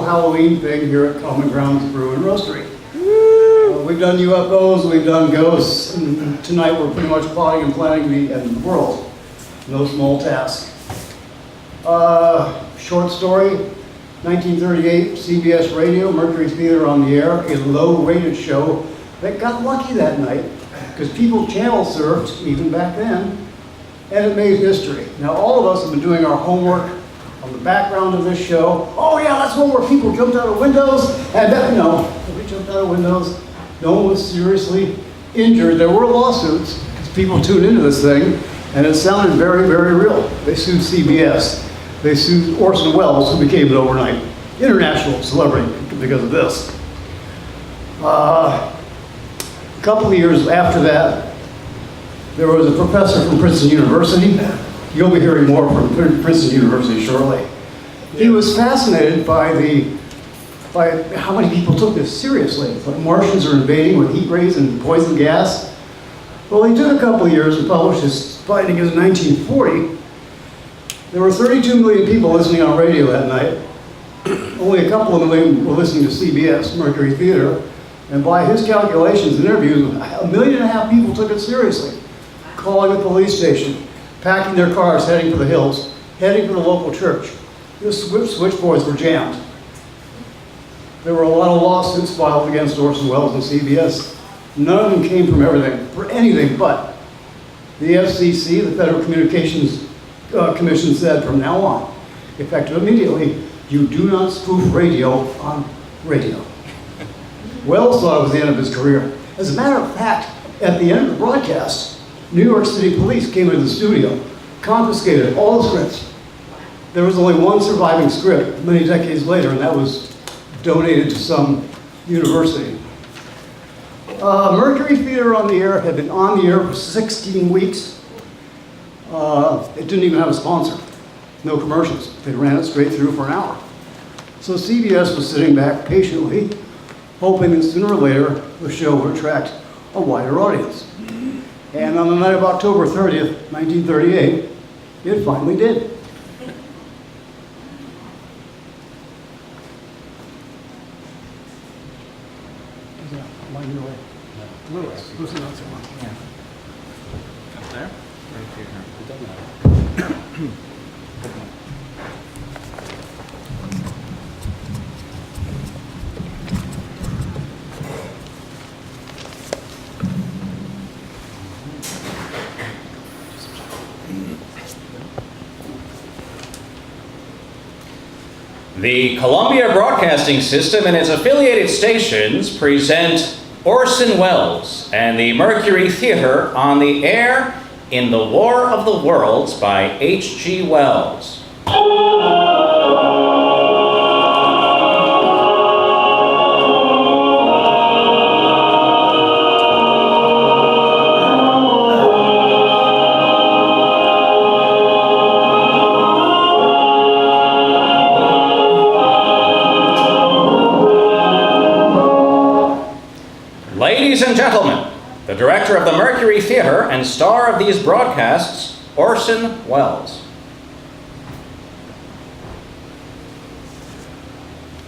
Halloween thing here at Common Grounds Brew and Roastery. We've done UFOs, we've done ghosts, and tonight we're pretty much plotting and planning the end of the world. No small task. Short story, 1938, CBS Radio, Mercury Theatre on the Air, a low-rated show that got lucky that night because people channel surfed even back then, and it made history. Now all of us have been doing our homework on the background of this show. Oh yeah, that's one where people jumped out of windows, and no, nobody jumped out of windows. No one was seriously injured. There were lawsuits because people tuned into this thing, and it sounded very, very real. They sued CBS. They sued Orson Welles, who became an overnight international celebrity because of this. A couple of years after that, there was a professor from Princeton University. You'll be hearing more from Princeton University shortly. He was fascinated by how many people took this seriously. Like Martians are invading with heat rays and poison gas. Well, he took a couple of years and published his findings in 1940. There were 32 million people listening on radio that night. Only a couple of them were listening to CBS, Mercury Theatre. And by his calculations and interviews, 1.5 million people took it seriously. Calling the police station, packing their cars, heading for the hills, heading for the local church. The switchboards were jammed. There were a lot of lawsuits filed against Orson Welles and CBS. None of them came from anything but the FCC, the Federal Communications Commission, said from now on, effective immediately, you do not spoof radio on radio. Wells thought it was the end of his career. As a matter of fact, at the end of the broadcast, New York City police came into the studio, confiscated all the scripts. There was only one surviving script many decades later, and that was donated to some university. Mercury Theatre on the Air had been on the air for 16 weeks. It didn't even have a sponsor. No commercials. They ran it straight through for an hour. So CBS was sitting back patiently, hoping that sooner or later the show would attract a wider audience. And on the night of October 30th, 1938, it finally did. Up there? It doesn't matter. The Columbia Broadcasting System and its affiliated stations present Orson Welles and the Mercury Theatre on the Air in the War of the Worlds by H.G. Wells. Ladies and gentlemen, the director of the Mercury Theatre and star of these broadcasts, Orson Welles.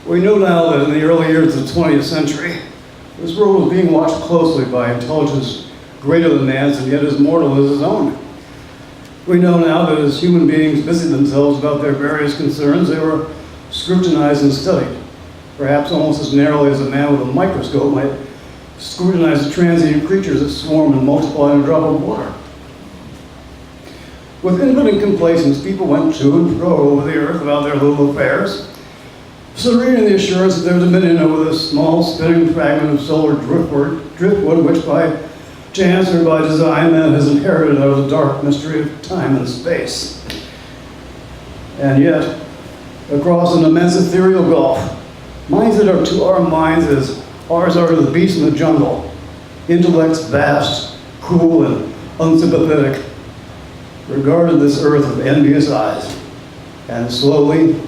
We know now that in the early years of the 20th century, this world was being watched closely by intelligence greater than man's and yet as mortal as his own. We know now that as human beings busied themselves about their various concerns, they were scrutinized and studied, perhaps almost as narrowly as a man with a microscope might scrutinize the transient creatures that swarm and multiply in a drop of water. With infinite complacence, people went to and fro over the earth about their little affairs, serene in the assurance that their dominion over this small spinning fragment of solar driftwood, which by chance or by design man has inherited out of the dark mystery of time and space. And yet, across an immense ethereal gulf, minds that are to our minds as ours are to the beasts in the jungle, intellects vast, cruel, and unsympathetic, regarded this earth with envious eyes, and slowly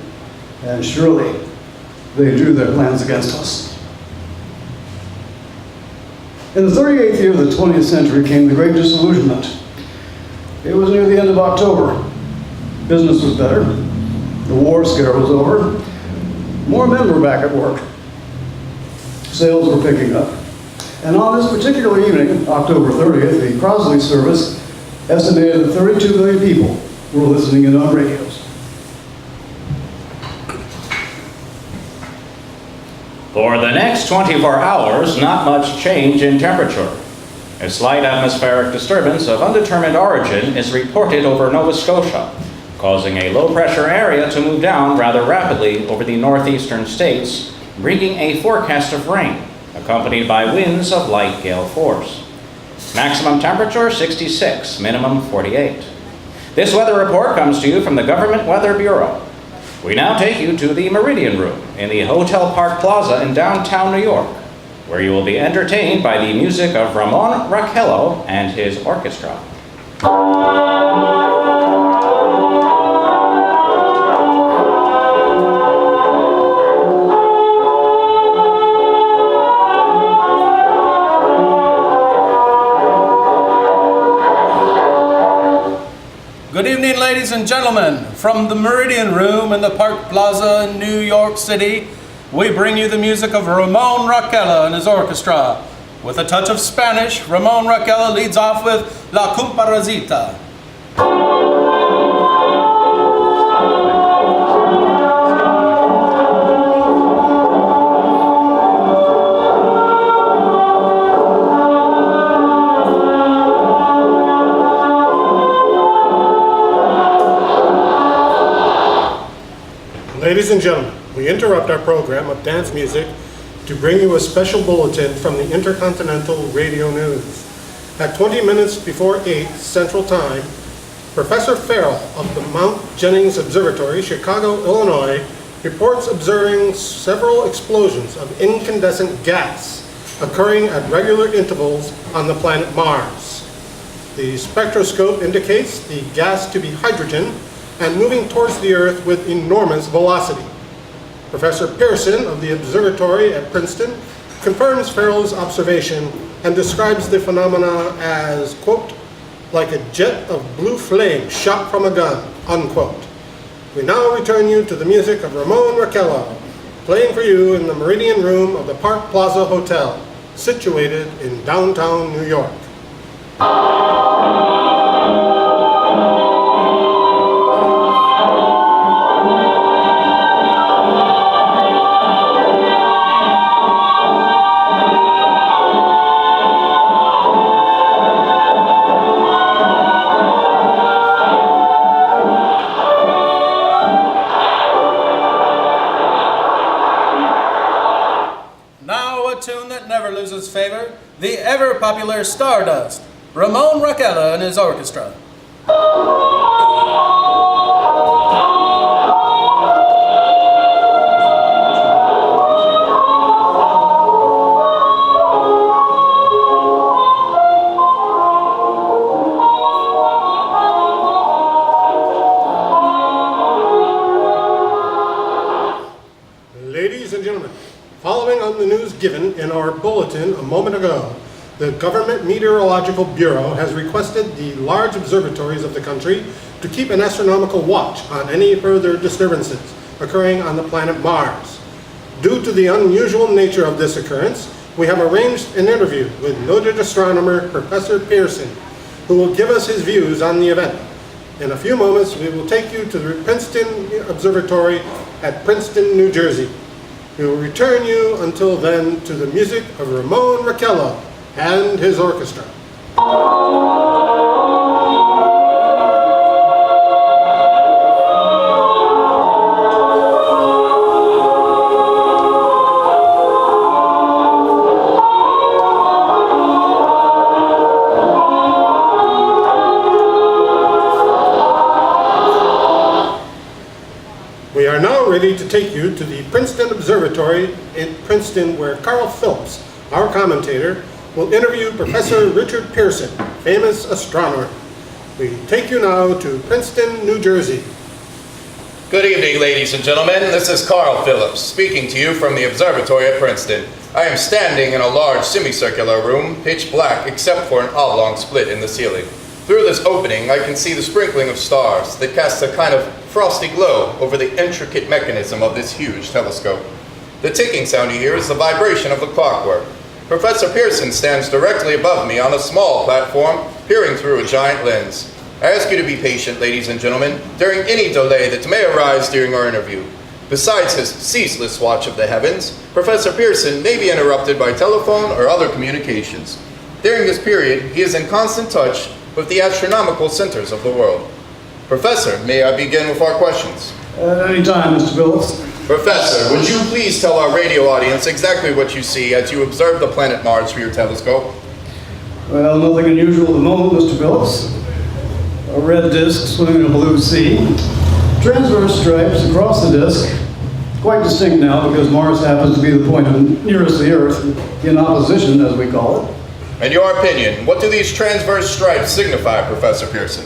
and surely they drew their plans against us. In the 38th year of the 20th century came the Great Disillusionment. It was near the end of October. Business was better. The war scare was over. More men were back at work. Sales were picking up. And on this particular evening, October 30th, the Crosley service estimated that 32 million people were listening in on radios. For the next 24 hours, not much change in temperature. A slight atmospheric disturbance of undetermined origin is reported over Nova Scotia, causing a low-pressure area to move down rather rapidly over the northeastern states, bringing a forecast of rain, accompanied by winds of light gale force. Maximum temperature 66, minimum 48. This weather report comes to you from the Government Weather Bureau. We now take you to the Meridian Room in the Hotel Park Plaza in downtown New York, where you will be entertained by the music of Ramon Raquello and his orchestra. Good evening, ladies and gentlemen. From the Meridian Room in the Park Plaza in New York City, we bring you the music of Ramon Raquello and his orchestra. With a touch of Spanish, Ramon Raquello leads off with La Comparsita. Ladies and gentlemen, we interrupt our program of dance music to bring you a special bulletin from the Intercontinental Radio News. At 20 minutes before 8 Central Time, Professor Farrell of the Mount Jennings Observatory, Chicago, Illinois, reports observing several explosions of incandescent gas occurring at regular intervals on the planet Mars. The spectroscope indicates the gas to be hydrogen and moving towards the Earth with enormous velocity. Professor Pearson of the observatory at Princeton confirms Farrell's observation and describes the phenomena as, quote, like a jet of blue flame shot from a gun, unquote. We now return you to the music of Ramon Raquello, playing for you in the Meridian Room of the Park Plaza Hotel, situated in downtown New York. Favor, the ever-popular Stardust, Ramon Raquello and his orchestra. Ladies and gentlemen, following on the news given in our bulletin a moment ago, the Government Meteorological Bureau has requested the large observatories of the country to keep an astronomical watch on any further disturbances occurring on the planet Mars. Due to the unusual nature of this occurrence, we have arranged an interview with noted astronomer Professor Pearson, who will give us his views on the event. In a few moments, we will take you to the Princeton Observatory at Princeton, New Jersey. We will return you until then to the music of Ramon Raquello and his orchestra. We are now ready to take you to the Princeton Observatory in Princeton, where Carl Phillips, our commentator, will interview Professor Richard Pearson, famous astronomer. We take you now to Princeton, New Jersey. Good evening, ladies and gentlemen. This is Carl Phillips, speaking to you from the observatory at Princeton. I am standing in a large semicircular room, pitch black except for an oblong split in the ceiling. Through this opening, I can see the sprinkling of stars that casts a kind of frosty glow over the intricate mechanism of this huge telescope. The ticking sound you hear is the vibration of the clockwork. Professor Pearson stands directly above me on a small platform, peering through a giant lens. I ask you to be patient, ladies and gentlemen, during any delay that may arise during our interview. Besides his ceaseless watch of the heavens, Professor Pearson may be interrupted by telephone or other communications. During this period, he is in constant touch with the astronomical centers of the world. Professor, may I begin with our questions? At any time, Mr. Phillips. Professor, would you please tell our radio audience exactly what you see as you observe the planet Mars through your telescope? Well, nothing unusual at the moment, Mr. Phillips. A red disk swimming in a blue sea. Transverse stripes across the disk. Quite distinct now because Mars happens to be the point nearest the Earth, in opposition, as we call it. In your opinion, what do these transverse stripes signify, Professor Pearson?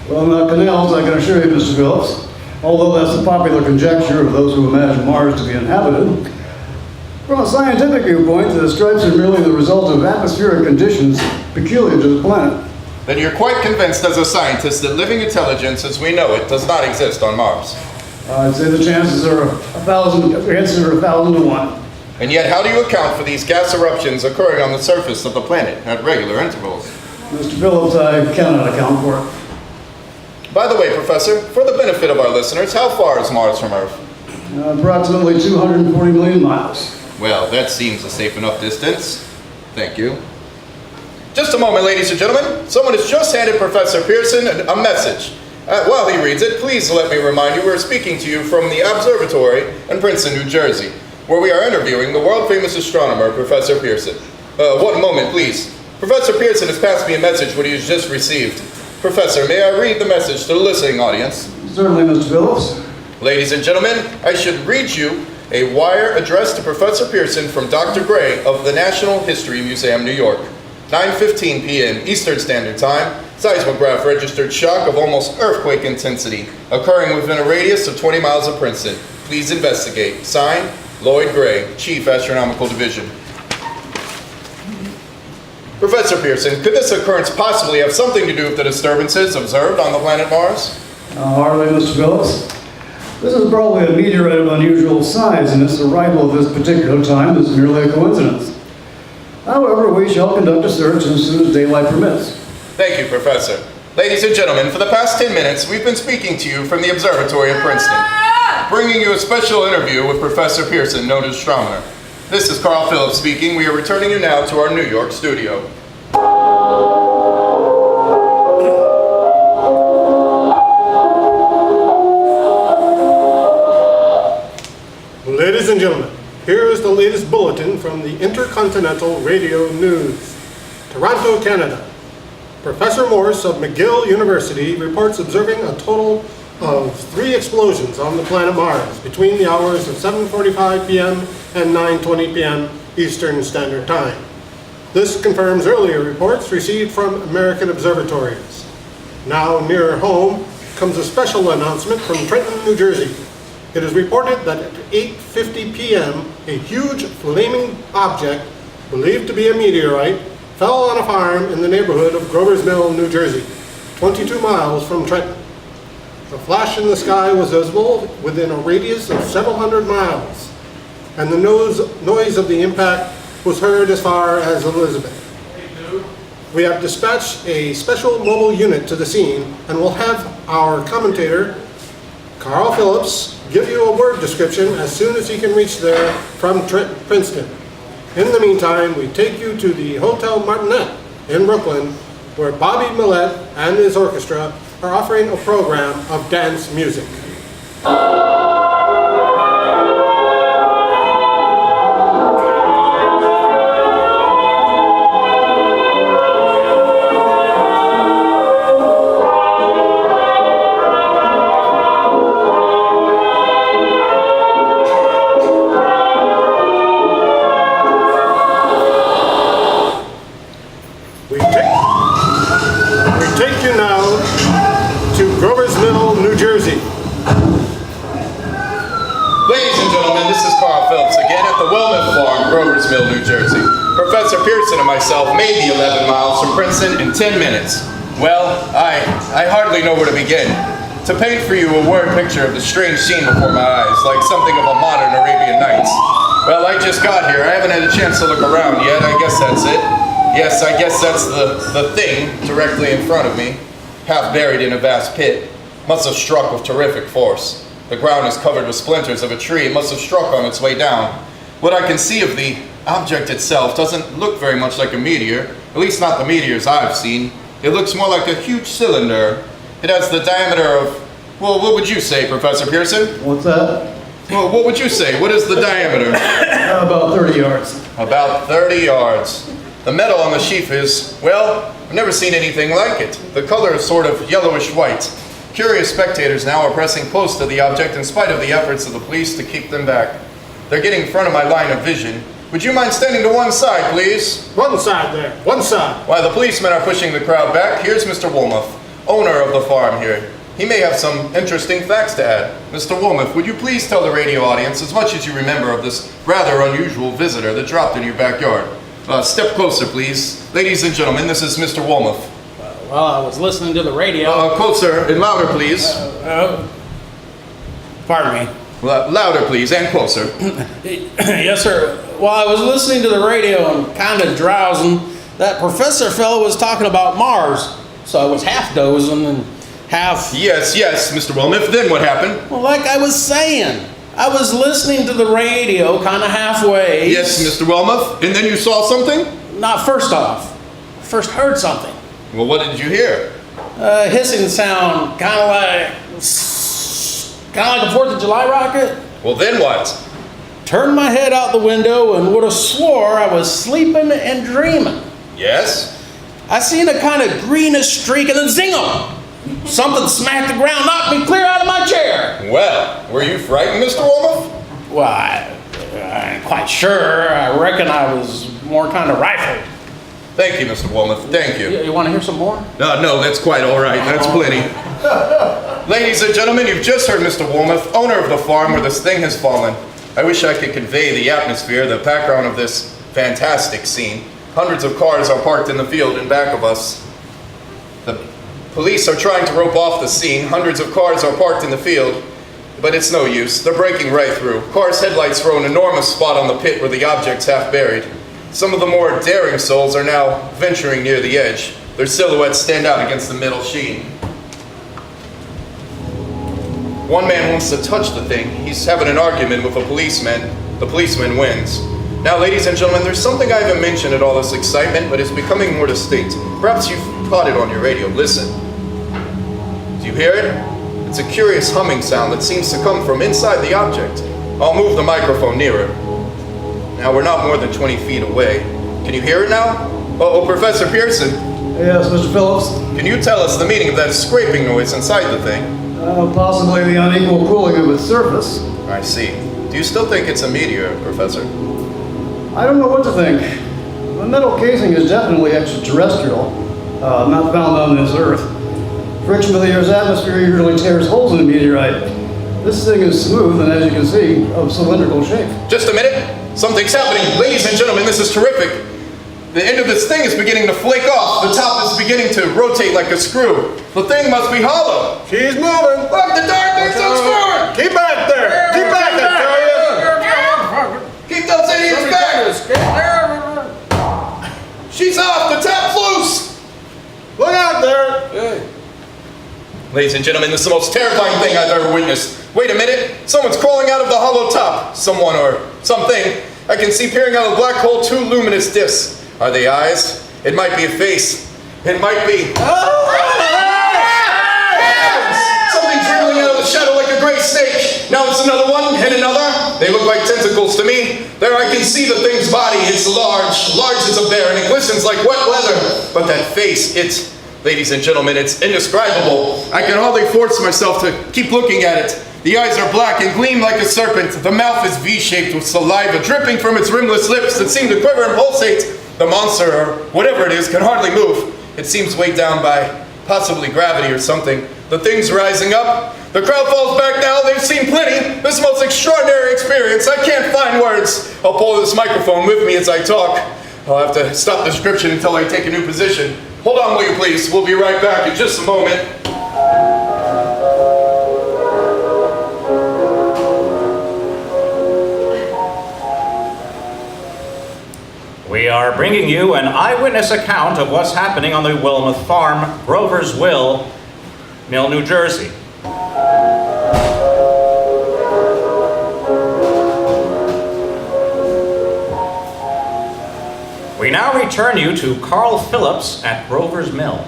Well, not canals, I can assure you, Mr. Phillips. Although that's the popular conjecture of those who imagine Mars to be inhabited. From a scientific viewpoint, the stripes are merely the result of atmospheric conditions peculiar to the planet. Then you're quite convinced as a scientist that living intelligence as we know it does not exist on Mars. I'd say the chances are 1,000 to 1. And yet, how do you account for these gas eruptions occurring on the surface of the planet at regular intervals? Mr. Phillips, I cannot account for it. By the way, Professor, for the benefit of our listeners, how far is Mars from Earth? Approximately 240 million miles. Well, that seems a safe enough distance. Thank you. Just a moment, ladies and gentlemen. Someone has just handed Professor Pearson a message. While he reads it, please let me remind you we're speaking to you from the observatory in Princeton, New Jersey, where we are interviewing the world-famous astronomer, Professor Pearson. One moment, please. Professor Pearson has passed me a message what he has just received. Professor, may I read the message to the listening audience? Certainly, Mr. Phillips. Ladies and gentlemen, I should read you a wire addressed to Professor Pearson from Dr. Gray of the National History Museum, New York. 9:15 p.m. Eastern Standard Time, seismograph registered shock of almost earthquake intensity occurring within a radius of 20 miles of Princeton. Please investigate. Signed, Lloyd Gray, Chief Astronomical Division. Professor Pearson, could this occurrence possibly have something to do with the disturbances observed on the planet Mars? Hardly, Mr. Phillips. This is probably a meteorite of unusual size, and its arrival at this particular time is merely a coincidence. However, we shall conduct a search as soon as daylight permits. Thank you, Professor. Ladies and gentlemen, for the past 10 minutes, we've been speaking to you from the observatory at Princeton, bringing you a special interview with Professor Pearson, known as astronomer. This is Carl Phillips speaking. We are returning you now to our New York studio. Ladies and gentlemen, here is the latest bulletin from the Intercontinental Radio News. Toronto, Canada. Professor Morse of McGill University reports observing a total of 3 explosions on the planet Mars between the hours of 7:45 p.m. and 9:20 p.m. Eastern Standard Time. This confirms earlier reports received from American observatories. Now nearer home comes a special announcement from Trenton, New Jersey. It is reported that at 8:50 p.m., a huge flaming object, believed to be a meteorite, fell on a farm in the neighborhood of Grover's Mill, New Jersey, 22 miles from Trenton. The flash in the sky was visible within a radius of several hundred miles, and the noise of the impact was heard as far as Elizabeth. We have dispatched a special mobile unit to the scene and will have our commentator, Carl Phillips, give you a word description as soon as he can reach there from Princeton. In the meantime, we take you to the Hotel Martinet in Brooklyn, where Bobby Millett and his orchestra are offering a program of dance music. We take you now to Grover's Mill, New Jersey. Ladies and gentlemen, this is Carl Phillips again at the Wellman Farm, Grover's Mill, New Jersey. Professor Pearson and myself made the 11 miles from Princeton in 10 minutes. Well, I hardly know where to begin. to paint for you a word picture of the strange scene before my eyes, like something of a modern Arabian Nights. Well, I just got here. I haven't had a chance to look around yet. I guess that's it. Yes, I guess that's the thing directly in front of me, half buried in a vast pit. Must have struck with terrific force. The ground is covered with splinters of a tree. It must have struck on its way down. What I can see of the object itself doesn't look very much like a meteor, at least not the meteors I've seen. It looks more like a huge cylinder. It has the diameter of, well, what would you say, Professor Pearson? What's that? Well, what would you say? What is the diameter? About 30 yards. About 30 yards. The metal on the sheath is, well, I've never seen anything like it. The color is sort of yellowish white. Curious spectators now are pressing close to the object in spite of the efforts of the police to keep them back. They're getting in front of my line of vision. Would you mind standing to one side, please? One side there, one side. While the policemen are pushing the crowd back, here's Mr. Woolmuth, owner of the farm here. He may have some interesting facts to add. Mr. Woolmuth, would you please tell the radio audience as much as you remember of this rather unusual visitor that dropped in your backyard? Step closer, please. Ladies and gentlemen, this is Mr. Woolmuth. Well, I was listening to the radio. Closer and louder, please. Pardon me. Louder, please, and closer. Yes, sir. Well, I was listening to the radio and kind of drowsing. That professor fellow was talking about Mars, so I was half dozing and half... Yes, Mr. Woolmuth. Then what happened? Well, like I was saying, I was listening to the radio kind of halfway. Yes, Mr. Woolmuth. And then you saw something? Not first off. First heard something. Well, what did you hear? Hissing sound, kind of like a 4th of July rocket. Well, then what? Turned my head out the window and would have swore I was sleeping and dreaming. Yes? I seen a kind of greenish streak and then zingo! Something smacked the ground, knocked me clear out of my chair. Well, were you frightened, Mr. Woolmuth? Well, I ain't quite sure. I reckon I was more kind of rifled. Thank you, Mr. Woolmuth. Thank you. You want to hear some more? No, that's quite all right. That's plenty. Ladies and gentlemen, you've just heard Mr. Woolmuth, owner of the farm where this thing has fallen. I wish I could convey the atmosphere, the background of this fantastic scene. Hundreds of cars are parked in the field in back of us. The police are trying to rope off the scene. Hundreds of cars are parked in the field, but it's no use. They're breaking right through. Cars' headlights throw an enormous spot on the pit where the object's half buried. Some of the more daring souls are now venturing near the edge. Their silhouettes stand out against the metal sheen. One man wants to touch the thing. He's having an argument with a policeman. The policeman wins. Now, ladies and gentlemen, there's something I haven't mentioned at all this excitement, but it's becoming more distinct. Perhaps you've caught it on your radio. Listen. Do you hear it? It's a curious humming sound that seems to come from inside the object. I'll move the microphone nearer. Now, we're not more than 20 feet away. Can you hear it now? Oh, Professor Pearson. Yes, Mr. Phillips. Can you tell us the meaning of that scraping noise inside the thing? Possibly the unequal cooling of its surface. I see. Do you still think it's a meteor, Professor? I don't know what to think. The metal casing is definitely extraterrestrial, not found on this Earth. Friction with the Earth's atmosphere usually tears holes in a meteorite. This thing is smooth and, as you can see, of cylindrical shape. Just a minute. Something's happening. Ladies and gentlemen, this is terrific. The end of this thing is beginning to flake off. The top is beginning to rotate like a screw. The thing must be hollow. She's moving. Look, the darn thing's unscrewing. Keep back there. Keep back there, tell you. Keep those idiots back. She's off. The tap's loose. Look out there. Ladies and gentlemen, this is the most terrifying thing I've ever witnessed. Wait a minute. Someone's crawling out of the hollow top. Someone or something. I can see peering out of the black hole 2 luminous discs. Are they eyes? It might be a face. It might be... Something's wriggling out of the shadow like a gray snake. Now it's another one and another. They look like tentacles to me. There I can see the thing's body. It's large as a bear, and it glistens like wet leather. But that face, it's... Ladies and gentlemen, it's indescribable. I can hardly force myself to keep looking at it. The eyes are black and gleam like a serpent. The mouth is V-shaped with saliva dripping from its rimless lips that seem to quiver and pulsate. The monster, or whatever it is, can hardly move. It seems weighed down by possibly gravity or something. The thing's rising up. The crowd falls back now. They've seen plenty. This most extraordinary experience. I can't find words. I'll pull this microphone with me as I talk. I'll have to stop the description until I take a new position. Hold on, will you please? We'll be right back in just a moment. We are bringing you an eyewitness account of what's happening on the Wilmoth Farm, Grover's Mill, New Jersey. We now return you to Carl Phillips at Grover's Mill.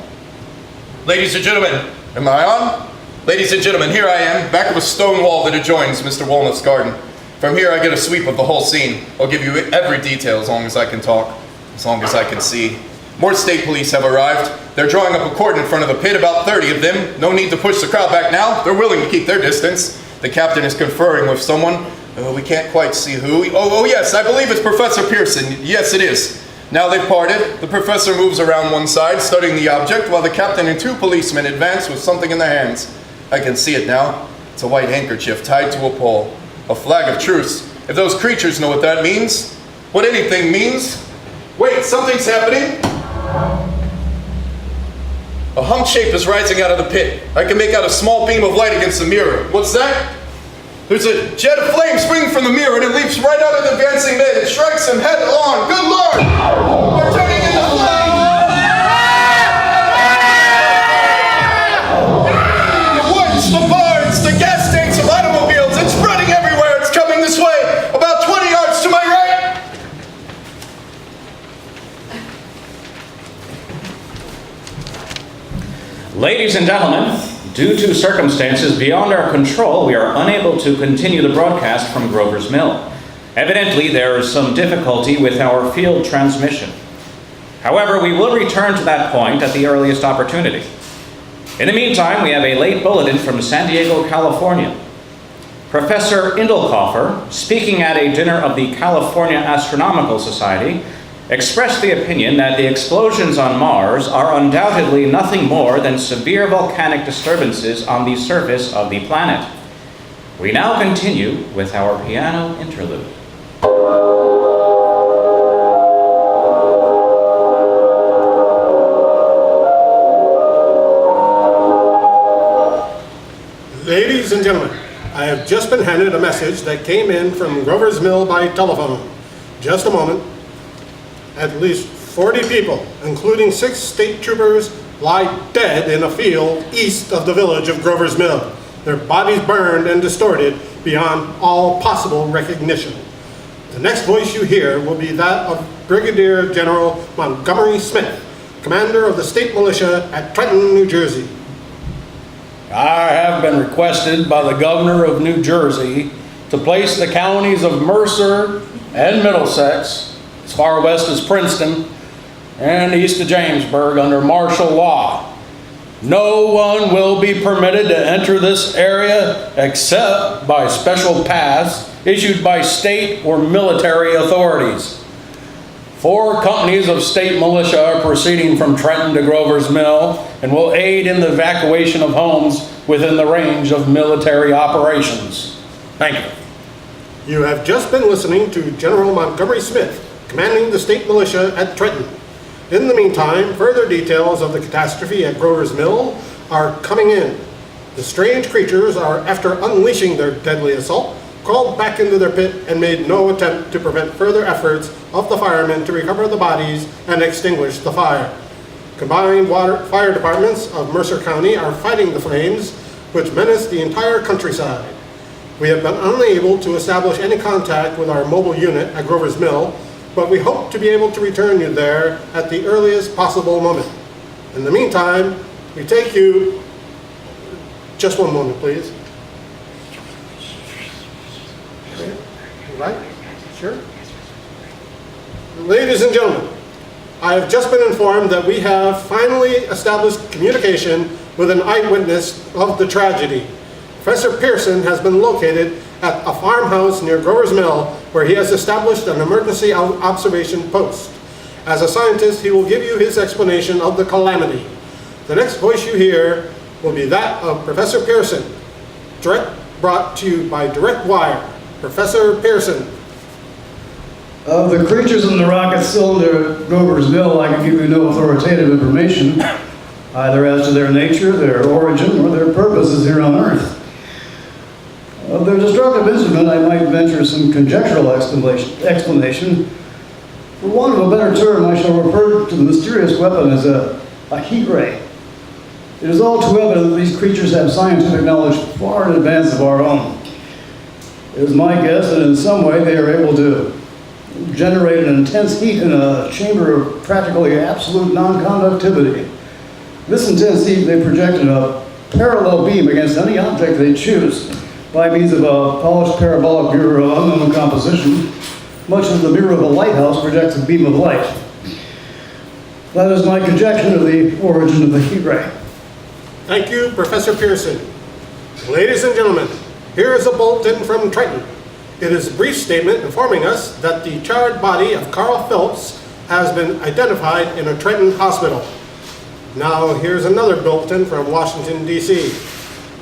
Ladies and gentlemen, am I on? Ladies and gentlemen, here I am, back of a stone wall that adjoins Mr. Walnut's garden. From here I get a sweep of the whole scene. I'll give you every detail as long as I can talk, as long as I can see. More state police have arrived. They're drawing up a cordon in front of the pit, about 30 of them. No need to push the crowd back now. They're willing to keep their distance. The captain is conferring with someone. We can't quite see who. Oh yes, I believe it's Professor Pearson. Yes, it is. Now they've parted. The professor moves around one side, studying the object, while the captain and 2 policemen advance with something in their hands. I can see it now. It's a white handkerchief tied to a pole. A flag of truce. If those creatures know what that means, what anything means. Wait, something's happening. A hunk shape is rising out of the pit. I can make out a small beam of light against the mirror. What's that? There's a jet of flame springing from the mirror and it leaps right out of the advancing man. It strikes him head-on. Good Lord! We're turning into flame! The woods, the barns, the gas tanks of automobiles, it's spreading everywhere. It's coming this way, about 20 yards to my right. Ladies and gentlemen, due to circumstances beyond our control, we are unable to continue the broadcast from Grover's Mill. Evidently, there is some difficulty with our field transmission. However, we will return to that point at the earliest opportunity. In the meantime, we have a late bulletin from San Diego, California. Professor Indelkoffer, speaking at a dinner of the California Astronomical Society, expressed the opinion that the explosions on Mars are undoubtedly nothing more than severe volcanic disturbances on the surface of the planet. We now continue with our piano interlude. Ladies and gentlemen, I have just been handed a message that came in from Grover's Mill by telephone. Just a moment. At least 40 people, including 6 state troopers, lie dead in a field east of the village of Grover's Mill. Their bodies burned and distorted beyond all possible recognition. The next voice you hear will be that of Brigadier General Montgomery Smith, commander of the state militia at Trenton, New Jersey. I have been requested by the governor of New Jersey to place the counties of Mercer and Middlesex, as far west as Princeton, and east of Jamesburg under martial law. No one will be permitted to enter this area except by special pass issued by state or military authorities. 4 companies of state militia are proceeding from Trenton to Grover's Mill and will aid in the evacuation of homes within the range of military operations. Thank you. You have just been listening to General Montgomery Smith, commanding the state militia at Trenton. In the meantime, further details of the catastrophe at Grover's Mill are coming in. The strange creatures are, after unleashing their deadly assault, crawled back into their pit and made no attempt to prevent further efforts of the firemen to recover the bodies and extinguish the fire. Combined fire departments of Mercer County are fighting the flames, which menace the entire countryside. We have been unable to establish any contact with our mobile unit at Grover's Mill, but we hope to be able to return you there at the earliest possible moment. In the meantime, we take you... Just one moment, please. Okay. Right? Sure? Ladies and gentlemen, I have just been informed that we have finally established communication with an eyewitness of the tragedy. Professor Pearson has been located at a farmhouse near Grover's Mill where he has established an emergency observation post. As a scientist, he will give you his explanation of the calamity. The next voice you hear will be that of Professor Pearson, brought to you by direct wire. Professor Pearson. Of the creatures in the rocket cylinder at Grover's Mill, I can give you no authoritative information, either as to their nature, their origin, or their purposes here on Earth. Of their destructive instrument, I might venture some conjectural explanation. For want of a better term, I shall refer to the mysterious weapon as a heat ray. It is all too evident that these creatures have scientific knowledge far in advance of our own. It is my guess that in some way they are able to generate an intense heat in a chamber of practically absolute non-conductivity. This intense heat they project in a parallel beam against any object they choose by means of a polished parabolic mirror of unknown composition, much as the mirror of a lighthouse projects a beam of light. That is my conjecture of the origin of the heat ray. Thank you, Professor Pearson. Ladies and gentlemen, here is a bulletin from Trenton. It is a brief statement informing us that the charred body of Carl Phelps has been identified in a Trenton hospital. Now here's another bulletin from Washington, D.C.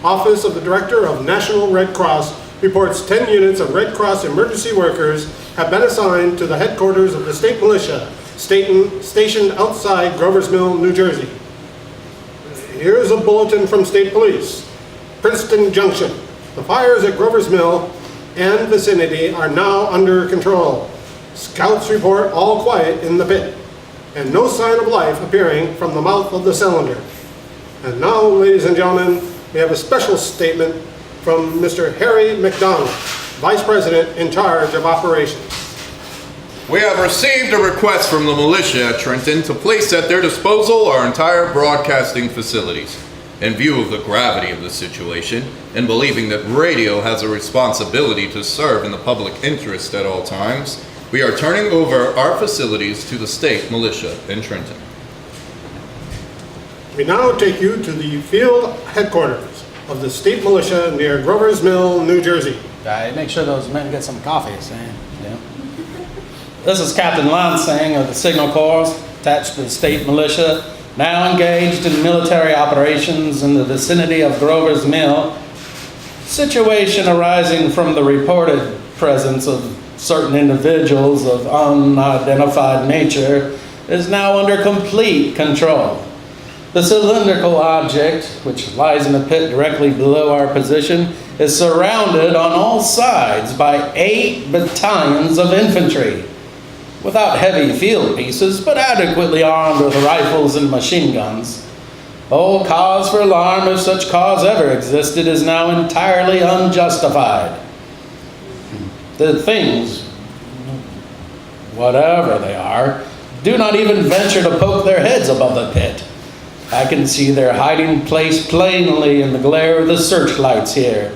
Office of the Director of National Red Cross reports 10 units of Red Cross emergency workers have been assigned to the headquarters of the state militia stationed outside Grover's Mill, New Jersey. Here's a bulletin from State Police. Princeton Junction. The fires at Grover's Mill and vicinity are now under control. Scouts report all quiet in the pit, and no sign of life appearing from the mouth of the cylinder. And now, ladies and gentlemen, we have a special statement from Mr. Harry McDonald, Vice President in charge of operations. We have received a request from the militia at Trenton to place at their disposal our entire broadcasting facilities. In view of the gravity of the situation, and believing that radio has a responsibility to serve in the public interest at all times, we are turning over our facilities to the state militia in Trenton. We now take you to the field headquarters of the state militia near Grover's Mill, New Jersey. Make sure those men get some coffee, Sam. Yeah. This is Captain Lansing of the Signal Corps, attached to the state militia, now engaged in military operations in the vicinity of Grover's Mill. Situation arising from the reported presence of certain individuals of unidentified nature is now under complete control. The cylindrical object, which lies in the pit directly below our position, is surrounded on all sides by 8 battalions of infantry, without heavy field pieces, but adequately armed with rifles and machine guns. All cause for alarm, if such cause ever existed, is now entirely unjustified. The things, whatever they are, do not even venture to poke their heads above the pit. I can see their hiding place plainly in the glare of the searchlights here.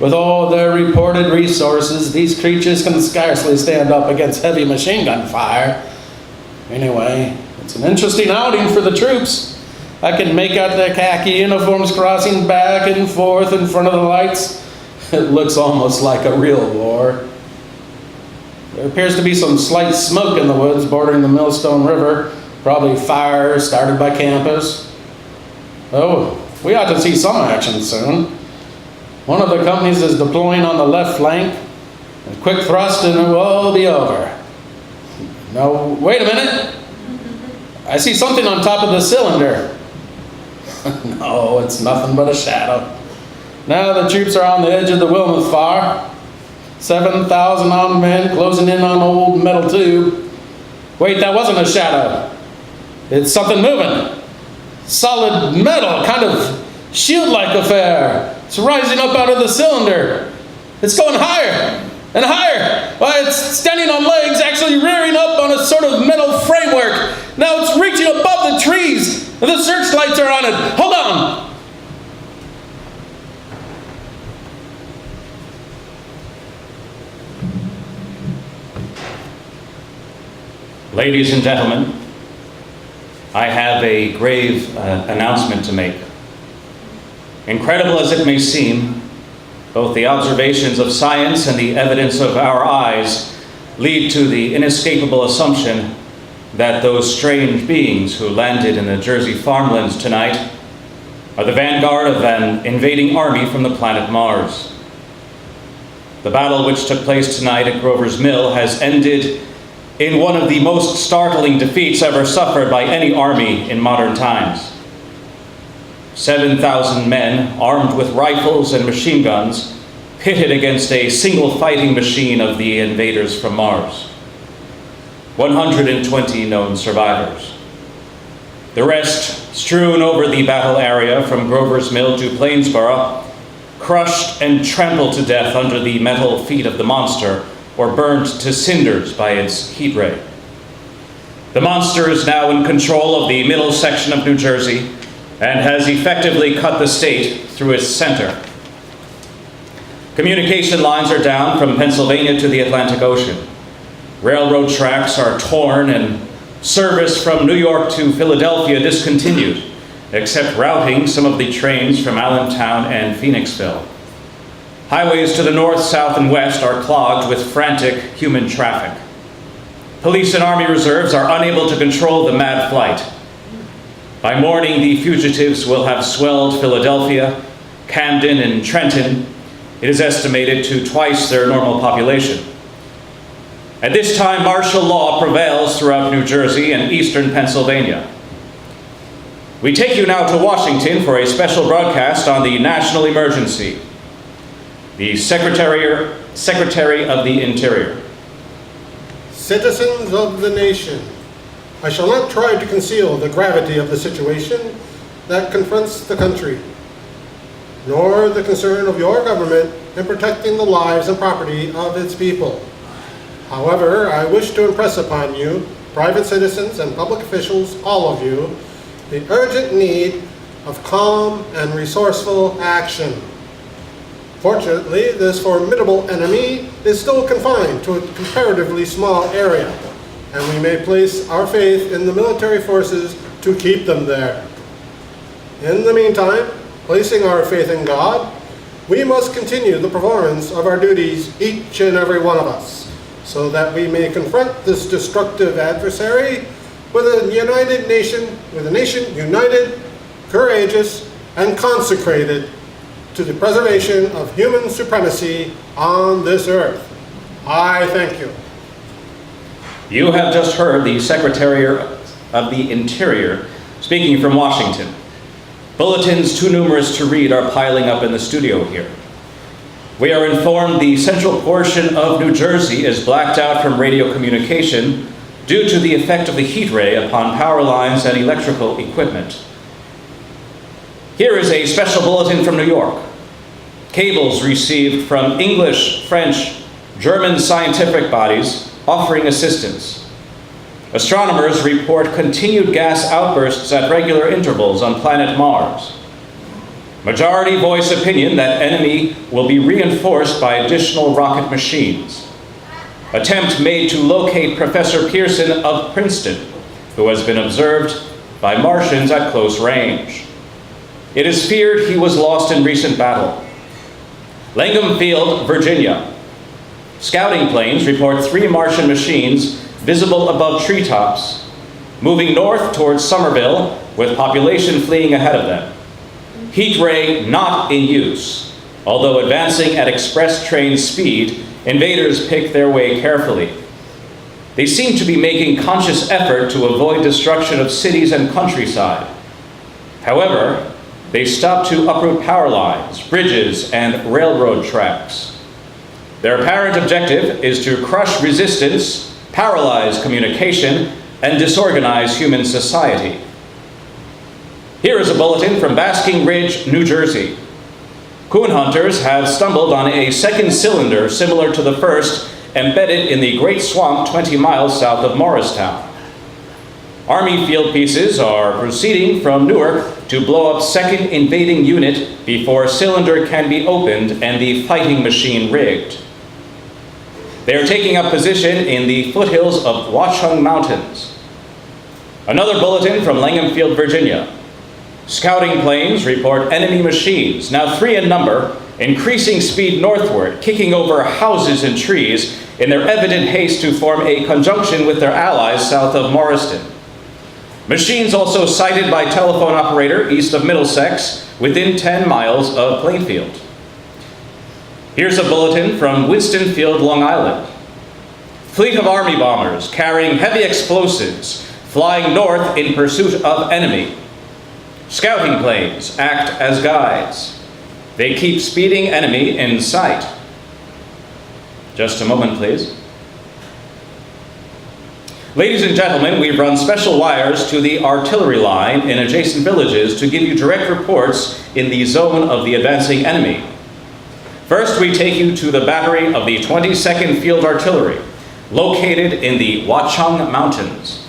With all their reported resources, these creatures can scarcely stand up against heavy machine gun fire. Anyway, it's an interesting outing for the troops. I can make out their khaki uniforms crossing back and forth in front of the lights. It looks almost like a real war. There appears to be some slight smoke in the woods bordering the Millstone River, probably fire started by campus. Oh, we ought to see some action soon. One of the companies is deploying on the left flank. A quick thrust and it will all be over. No, wait a minute. I see something on top of the cylinder. No, it's nothing but a shadow. Now the troops are on the edge of the Wilmoth fire. 7,000 armed men closing in on old metal tube. Wait, that wasn't a shadow. It's something moving. Solid metal, kind of shield-like affair. It's rising up out of the cylinder. It's going higher and higher. Why, it's standing on legs, actually rearing up on a sort of metal framework. Now it's reaching above the trees. The searchlights are on it. Hold on. Ladies and gentlemen, I have a grave announcement to make. Incredible as it may seem, both the observations of science and the evidence of our eyes lead to the inescapable assumption that those strange beings who landed in the Jersey farmlands tonight are the vanguard of an invading army from the planet Mars. The battle which took place tonight at Grover's Mill has ended in one of the most startling defeats ever suffered by any army in modern times. 7,000 men, armed with rifles and machine guns, pitted against a single fighting machine of the invaders from Mars. 120 known survivors. The rest strewn over the battle area from Grover's Mill to Plainsboro, crushed and trampled to death under the metal feet of the monster or burned to cinders by its heat ray. The monster is now in control of the middle section of New Jersey and has effectively cut the state through its center. Communication lines are down from Pennsylvania to the Atlantic Ocean. Railroad tracks are torn and service from New York to Philadelphia discontinued, except routing some of the trains from Allentown and Phoenixville. Highways to the north, south, and west are clogged with frantic human traffic. Police and Army reserves are unable to control the mad flight. By morning, the fugitives will have swelled Philadelphia, Camden, and Trenton. It is estimated to twice their normal population. At this time, martial law prevails throughout New Jersey and eastern Pennsylvania. We take you now to Washington for a special broadcast on the national emergency. The Secretary of the Interior. Citizens of the nation, I shall not try to conceal the gravity of the situation that confronts the country, nor the concern of your government in protecting the lives and property of its people. However, I wish to impress upon you, private citizens and public officials, all of you, the urgent need of calm and resourceful action. Fortunately, this formidable enemy is still confined to a comparatively small area, and we may place our faith in the military forces to keep them there. In the meantime, placing our faith in God, we must continue the performance of our duties, each and every one of us, so that we may confront this destructive adversary with a nation united, courageous, and consecrated to the preservation of human supremacy on this earth. I thank you. You have just heard the Secretary of the Interior speaking from Washington. Bulletins too numerous to read are piling up in the studio here. We are informed the central portion of New Jersey is blacked out from radio communication due to the effect of the heat ray upon power lines and electrical equipment. Here is a special bulletin from New York. Cables received from English, French, German scientific bodies offering assistance. Astronomers report continued gas outbursts at regular intervals on planet Mars. Majority voice opinion that enemy will be reinforced by additional rocket machines. Attempt made to locate Professor Pearson of Princeton, who has been observed by Martians at close range. It is feared he was lost in recent battle. Langham Field, Virginia. Scouting planes report 3 Martian machines visible above treetops, moving north towards Somerville with population fleeing ahead of them. Heat ray not in use. Although advancing at express train speed, invaders pick their way carefully. They seem to be making conscious effort to avoid destruction of cities and countryside. However, they stop to uproot power lines, bridges, and railroad tracks. Their apparent objective is to crush resistance, paralyze communication, and disorganize human society. Here is a bulletin from Basking Ridge, New Jersey. Coon hunters have stumbled on a second cylinder similar to the first embedded in the Great Swamp 20 miles south of Morristown. Army field pieces are proceeding from Newark to blow up second invading unit before cylinder can be opened and the fighting machine rigged. They are taking up position in the foothills of Watchung Mountains. Another bulletin from Langham Field, Virginia. Scouting planes report enemy machines, now 3 in number, increasing speed northward, kicking over houses and trees in their evident haste to form a conjunction with their allies south of Morristown. Machines also sighted by telephone operator east of Middlesex, within 10 miles of Plainfield. Here's a bulletin from Winstonfield, Long Island. Fleet of Army bombers carrying heavy explosives flying north in pursuit of enemy. Scouting planes act as guides. They keep speeding enemy in sight. Just a moment, please. Ladies and gentlemen, we've run special wires to the artillery line in adjacent villages to give you direct reports in the zone of the advancing enemy. First, we take you to the battery of the 22nd Field Artillery, located in the Watchung Mountains.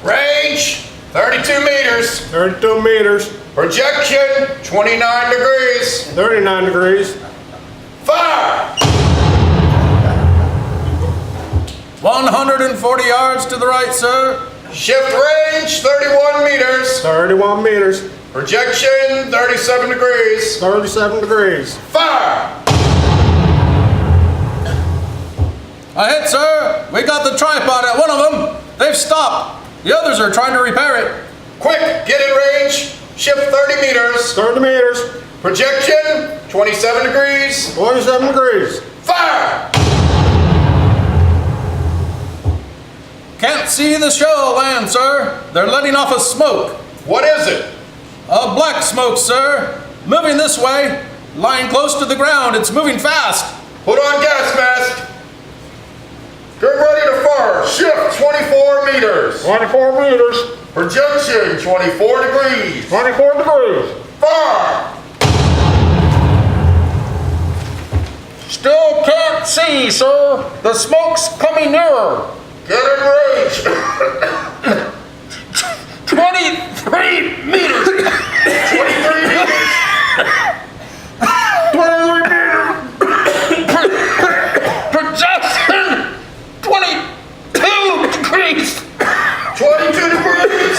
Range, 32 meters. 32 meters, Projection, 29 degrees. 39 degrees. Fire! 140 yards to the right, sir. Shift range, 31 meters. 31 meters, Projection, 37 degrees. 37 degrees. Fire! A hit, sir. We got the tripod at one of them. They've stopped. The others are trying to repair it. Quick, get in range. Shift 30 meters. 30 meters, Projection, 27 degrees. 27 degrees. Fire! Can't see the shell land, sir. They're letting off a smoke. What is it? A black smoke, sir. Moving this way. Lying close to the ground. It's moving fast. Put on gas mask. Get ready to fire. Shift 24 meters. 24 meters, Projection, 24 degrees. 24 degrees. Fire! Still can't see, sir. The smoke's coming nearer. Get in range. 23 meters. 23 meters. 23 meters. Projection 22 degrees. 22 degrees.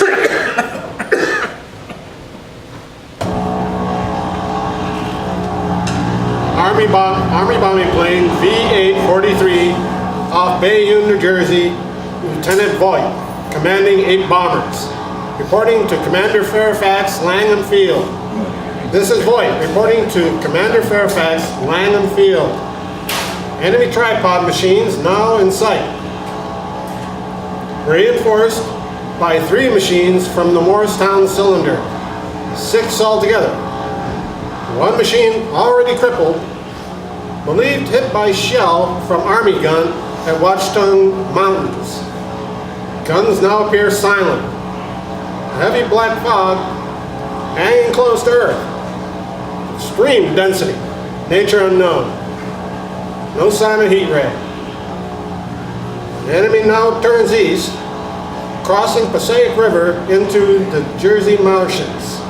Army bombing plane V-843 off Bayonne, New Jersey, Lieutenant Voigt, commanding 8 bombers, reporting to Commander Fairfax, Langham Field. This is Voigt reporting to Commander Fairfax, Langham Field. Enemy tripod machines now in sight. Reinforced by 3 machines from the Morristown cylinder, 6 altogether. 1 machine already crippled, believed hit by shell from Army gun at Watchung Mountains. Guns now appear silent. Heavy black fog hanging close to Earth. Extreme density, nature unknown. No sign of heat ray. The enemy now turns east, crossing Passaic River into the Jersey marshes.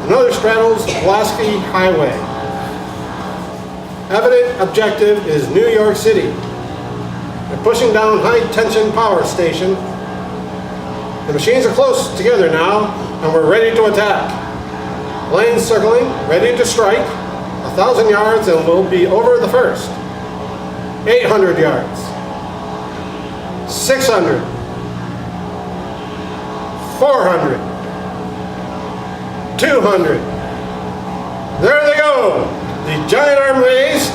Another straddles the Pulaski Highway. Evident objective is New York City. They're pushing down high-tension power station. The machines are close together now, and we're ready to attack. Planes circling, ready to strike. 1,000 yards, and we'll be over the first. 800 yards. 600. 400. 200. There they go. The giant arm raised.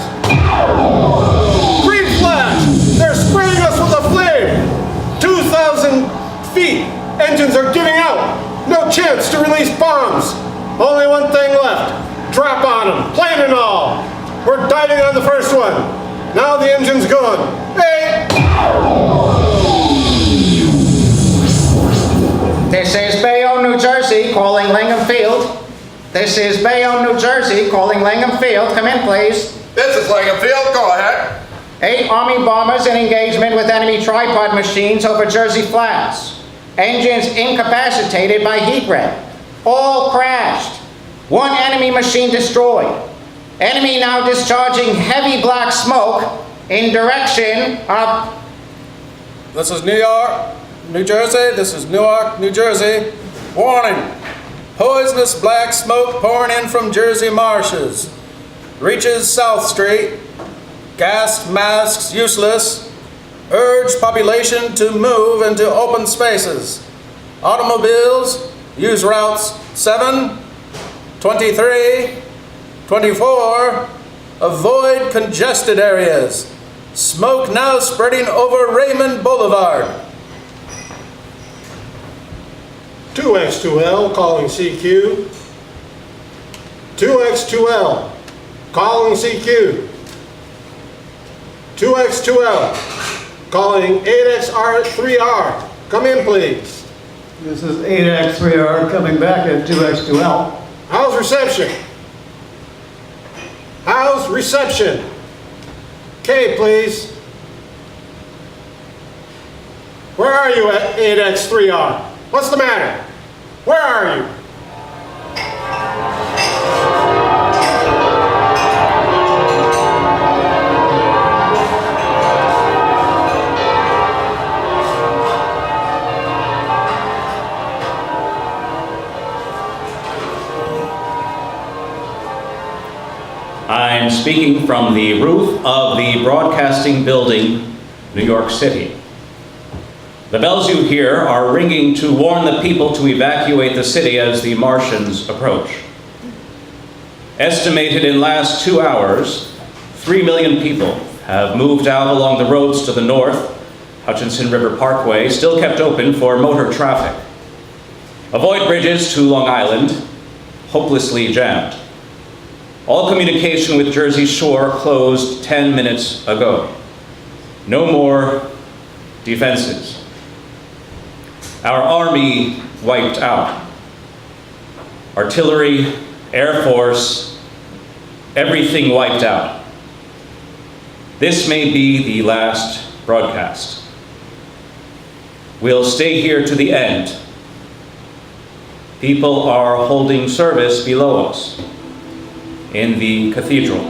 Green flash! They're spraying us with a flame! 2,000 feet! Engines are giving out! No chance to release bombs! Only one thing left. Drop on them, plane and all! We're diving on the first one. Now the engine's gone. Hey! This is Bayonne, New Jersey, calling Langham Field. This is Bayonne, New Jersey, calling Langham Field. Come in, please. This is Langham Field. Go ahead. 8 Army bombers in engagement with enemy tripod machines over Jersey Flats. Engines incapacitated by heat ray. All crashed. 1 enemy machine destroyed. Enemy now discharging heavy black smoke in direction of... This is New York, New Jersey. This is Newark, New Jersey. Warning. Poisonous black smoke pouring in from Jersey marshes. Reaches South Street. Gas masks useless. Urge population to move into open spaces. Automobiles use routes 7, 23, 24. Avoid congested areas. Smoke now spreading over Raymond Boulevard. 2X2L calling CQ. 2X2L calling CQ. 2X2L calling 8XR3R. Come in, please. This is 8X3R coming back at 2X2L. How's reception? How's reception? K, please. Where are you at 8X3R? What's the matter? Where are you? I'm speaking from the roof of the Broadcasting Building, New York City. The bells you hear are ringing to warn the people to evacuate the city as the Martians approach. Estimated in last 2 hours, 3 million people have moved out along the roads to the north. Hutchinson River Parkway still kept open for motor traffic. Avoid bridges to Long Island, hopelessly jammed. All communication with Jersey Shore closed 10 minutes ago. No more defenses. Our army wiped out. Artillery, Air Force, everything wiped out. This may be the last broadcast. We'll stay here to the end. People are holding service below us in the cathedral.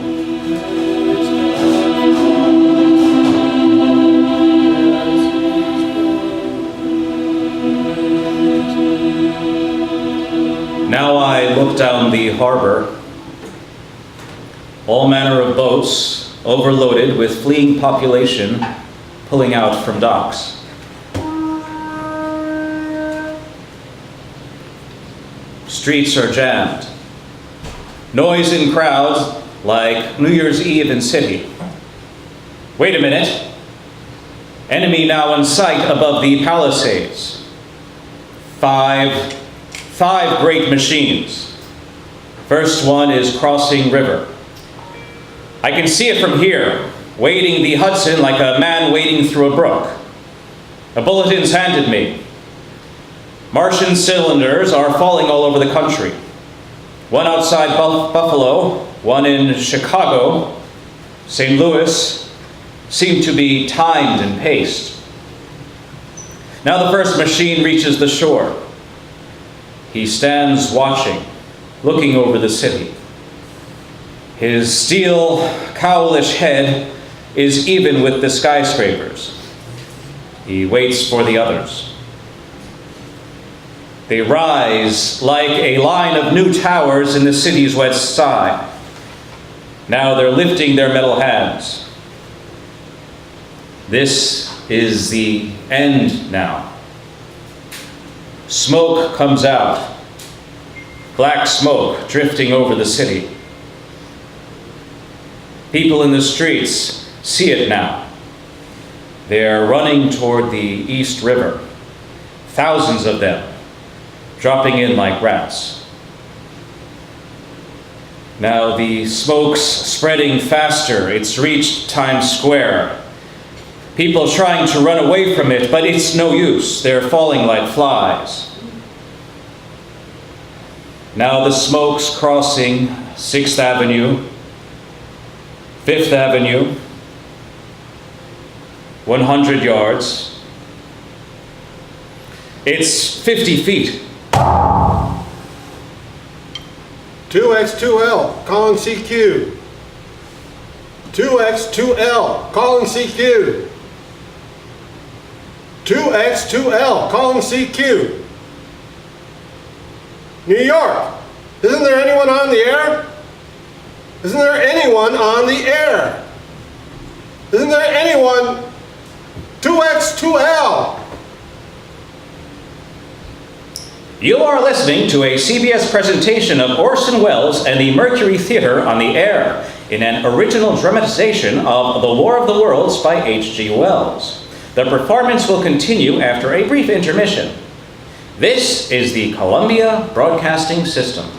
Now I look down the harbor. All manner of boats, overloaded with fleeing population, pulling out from docks. Streets are jammed. Noise in crowds like New Year's Eve in city. Wait a minute. Enemy now in sight above the Palisades. Five great machines. First one is crossing river. I can see it from here, wading the Hudson like a man wading through a brook. A bulletin's handed me. Martian cylinders are falling all over the country. One outside Buffalo, one in Chicago, St. Louis, seem to be timed and paced. Now the first machine reaches the shore. He stands watching, looking over the city. His steel, cowlish head is even with the skyscrapers. He waits for the others. They rise like a line of new towers in the city's west side. Now they're lifting their metal hands. This is the end now. Smoke comes out. Black smoke drifting over the city. People in the streets see it now. They're running toward the East River. Thousands of them, dropping in like rats. Now the smoke's spreading faster. It's reached Times Square. People trying to run away from it, but it's no use. They're falling like flies. Now the smoke's crossing 6th Avenue, 5th Avenue, 100 yards. It's 50 feet. 2X2L, calling CQ. 2X2L, calling CQ. 2X2L, calling CQ. New York, isn't there anyone on the air? Isn't there anyone on the air? Isn't there anyone? 2X2L. You are listening to a CBS presentation of Orson Welles and the Mercury Theatre on the Air in an original dramatization of The War of the Worlds by H.G. Wells. The performance will continue after a brief intermission. This is the Columbia Broadcasting System.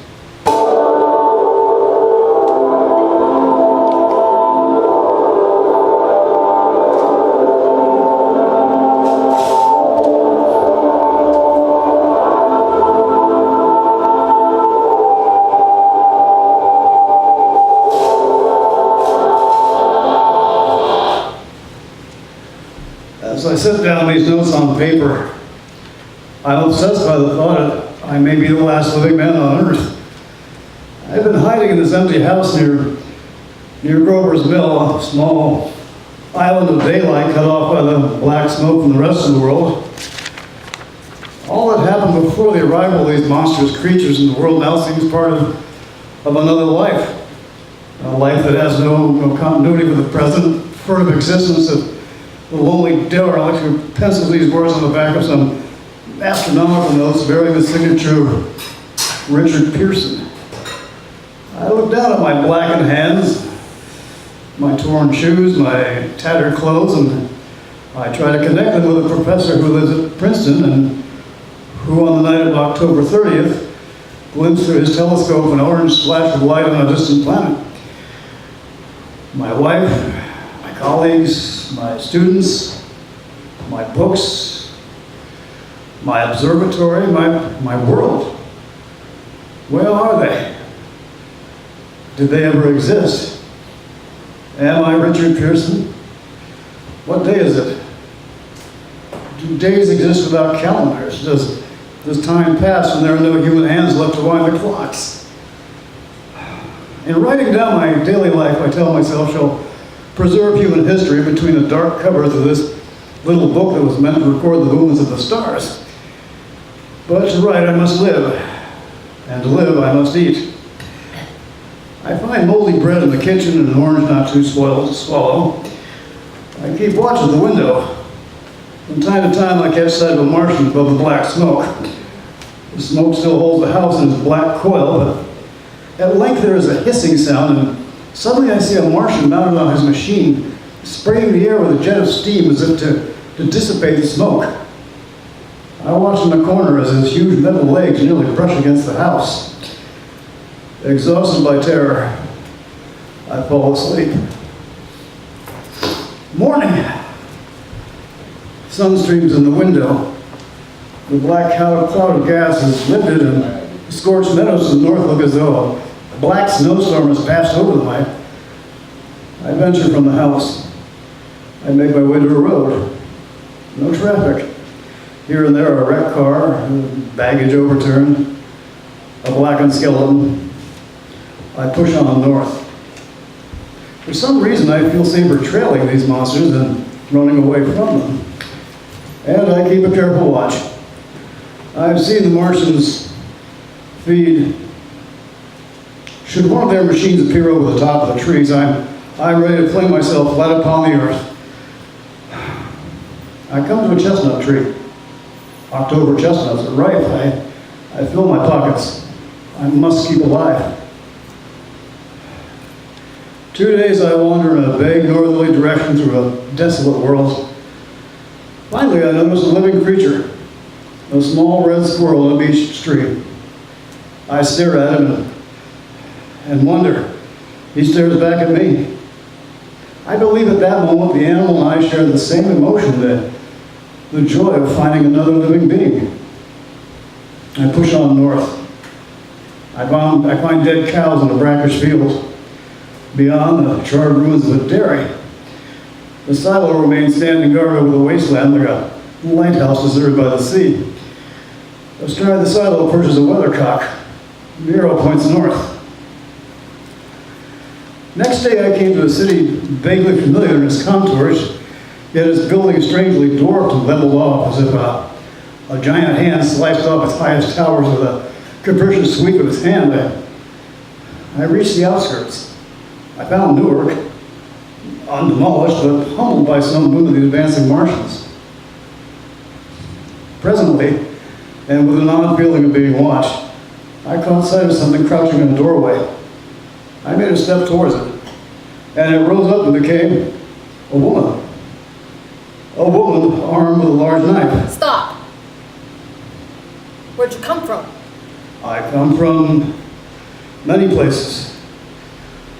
As I set down these notes on paper, I'm obsessed by the thought that I may be the last living man on earth. I've been hiding in this empty house near Grover's Mill, a small island of daylight cut off by the black smoke from the rest of the world. All that happened before the arrival of these monstrous creatures in the world now seems part of another life. A life that has no continuity with the present, furtive existence of the lonely derelict who pencils these words on the back of some astronomical notes bearing the signature of Richard Pearson. I look down at my blackened hands, my torn shoes, my tattered clothes, and I try to connect them with a professor who lives at Princeton and who on the night of October 30th glimpsed through his telescope an orange splash of light on a distant planet. My wife, my colleagues, my students, my books, my observatory, my world. Where are they? Did they ever exist? Am I Richard Pearson? What day is it? Do days exist without calendars? Does time pass when there are no human hands left to wind the clocks? In writing down my daily life, I tell myself shall preserve human history between the dark covers of this little book that was meant to record the movements of the stars. But to write, I must live, and to live, I must eat. I find moldy bread in the kitchen and an orange not too spoiled to swallow. I keep watch at the window. From time to time, I catch sight of a Martian above the black smoke. The smoke still holds the house in its black coil, but at length there is a hissing sound, and suddenly I see a Martian mounted on his machine, spraying the air with a jet of steam as if to dissipate the smoke. I watch in the corner as his huge metal legs nearly brush against the house. Exhausted by terror, I fall asleep. Morning! Sun streams in the window. The black cloud of gas is lifted, and the scorched meadows to the north look as though a black snowstorm has passed over them. I venture from the house. I make my way to a road. No traffic. Here and there a wrecked car, baggage overturned, a blackened skeleton. I push on north. For some reason, I feel safer trailing these monsters than running away from them. And I keep a careful watch. I've seen the Martians feed. Should one of their machines appear over the top of the trees, I'm ready to fling myself flat upon the earth. I come to a chestnut tree. October chestnuts are ripe. I fill my pockets. I must keep alive. 2 days I wander in a vague northerly direction through a desolate world. Finally, I notice a living creature, a small red squirrel in a beach stream. I stare at him and wonder. He stares back at me. I believe at that moment the animal and I share the same emotion, the joy of finding another living being. I push on north. I find dead cows in a brackish field. Beyond, the charred ruins of a dairy. The silo remains standing guard over the wasteland like a lighthouse deserted by the sea. Astride the silo perches a weathercock. The arrow points north. Next day I came to a city vaguely familiar in its contours, yet its building strangely dwarfed and leveled off as if a giant hand sliced off its highest towers with a capricious sweep of its hand. I reached the outskirts. I found Newark, undemolished, but humbled by some mood of the advancing Martians. Presently, and with an odd feeling of being watched, I caught sight of something crouching in a doorway. I made a step towards it, and it rose up and became a woman. A woman armed with a large knife. Stop! Where'd you come from? I come from many places.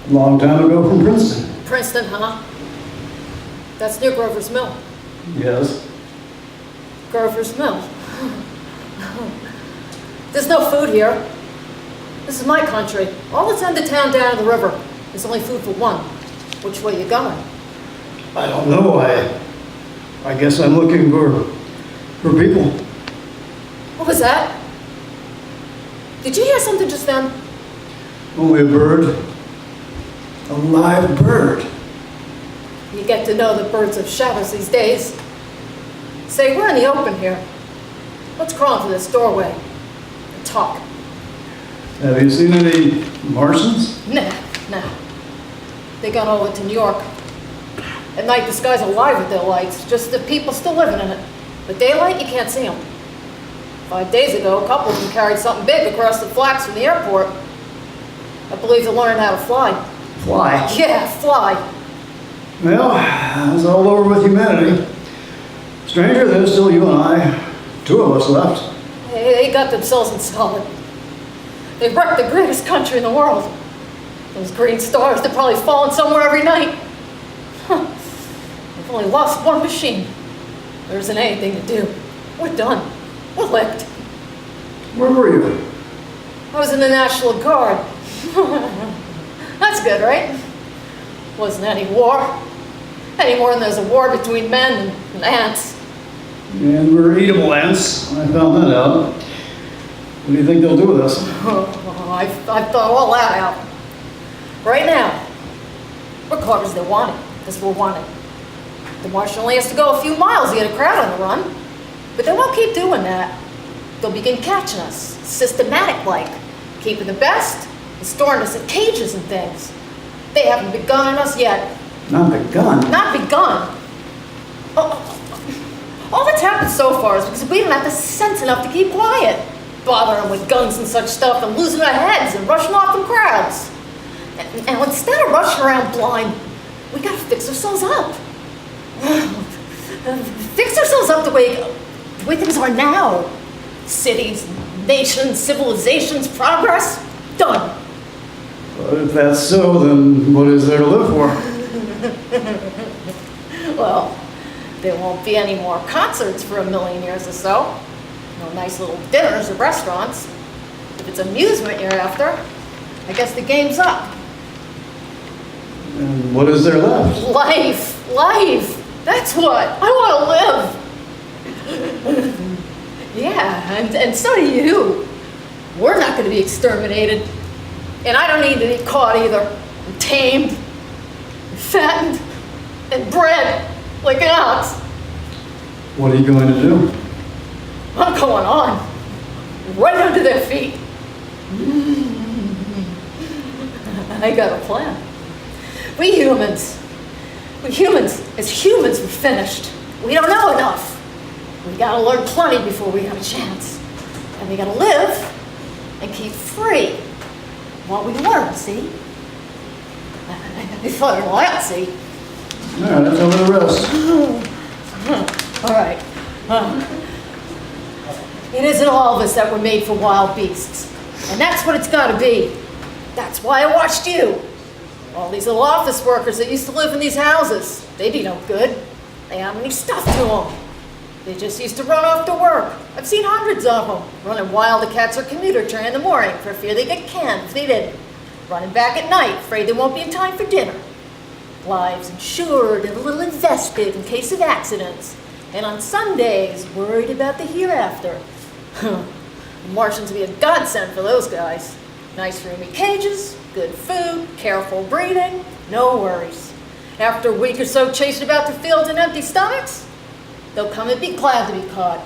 A long time ago from Princeton. Princeton, huh? That's near Grover's Mill. Yes. Grover's Mill. There's no food here. This is my country. All that's end of town down to the river. There's only food for one. Which way you going? I don't know. I guess I'm looking for people. What was that? Did you hear something just then? Only a bird. A live bird. You get to know the birds of shadows these days. Say, we're in the open here. Let's crawl into this doorway and talk. Have you seen any Martians? Nah. They got over to New York. At night, the sky's alive with their lights, just the people still living in it. But daylight, you can't see them. 5 days ago, a couple of them carried something big across the flats from the airport. I believe they're learning how to fly. Fly. Yeah, fly. Well, it's all over with humanity. Stranger, there's still you and I. 2 of us left. They got themselves in solid. They wrecked the greatest country in the world. Those green stars, they're probably falling somewhere every night. They've only lost 1 machine. There isn't anything to do. We're done. We're licked. Where were you? I was in the National Guard. That's good, right? Wasn't any war. Any more than there's a war between men and ants. And we're eatable ants. I found that out. What do you think they'll do with us? I've thought all that out. Right now, we're caught as they're wanted, as we're wanted. The Martian only has to go a few miles to get a crowd on the run. But they won't keep doing that. They'll begin catching us, systematic-like, keeping the best and storing us in cages and things. They haven't begun on us yet. Not begun. Not begun. All that's happened so far is because we didn't have the sense enough to keep quiet, bothering with guns and such stuff and losing our heads and rushing off in crowds. And instead of rushing around blind, we gotta fix ourselves up. Fix ourselves up the way things are now. Cities, nations, civilizations, progress, done. But if that's so, then what is there to live for? Well, there won't be any more concerts for 1,000,000 years or so. No nice little dinners or restaurants. If it's amusement you're after, I guess the game's up. And what is there left? Life. That's what. I want to live. Yeah, and so do you. We're not going to be exterminated. And I don't need to be caught either. I'm tamed, and fattened, and bred like an ox. What are you going to do? I'm going on. Right under their feet. I got a plan. We humans, as humans, we're finished. We don't know enough. We gotta learn plenty before we have a chance. And we gotta live and keep free while we learn, see? It's fun, well, see? All right, let's have a rest. All right. It isn't all of us that were made for wild beasts. And that's what it's gotta be. That's why I watched you. All these little office workers that used to live in these houses, they be no good. They haven't any stuff to them. They just used to run off to work. I've seen hundreds of them, running wild to catch their commuter train in the morning for fear they get canned if they didn't. Running back at night, afraid they won't be in time for dinner. Lives insured and a little invested in case of accidents. And on Sundays, worried about the hereafter. The Martians would be a godsend for those guys. Nice roomy cages, good food, careful breeding, no worries. After a week or so chasing about the fields in empty stomachs, they'll come and be glad to be caught.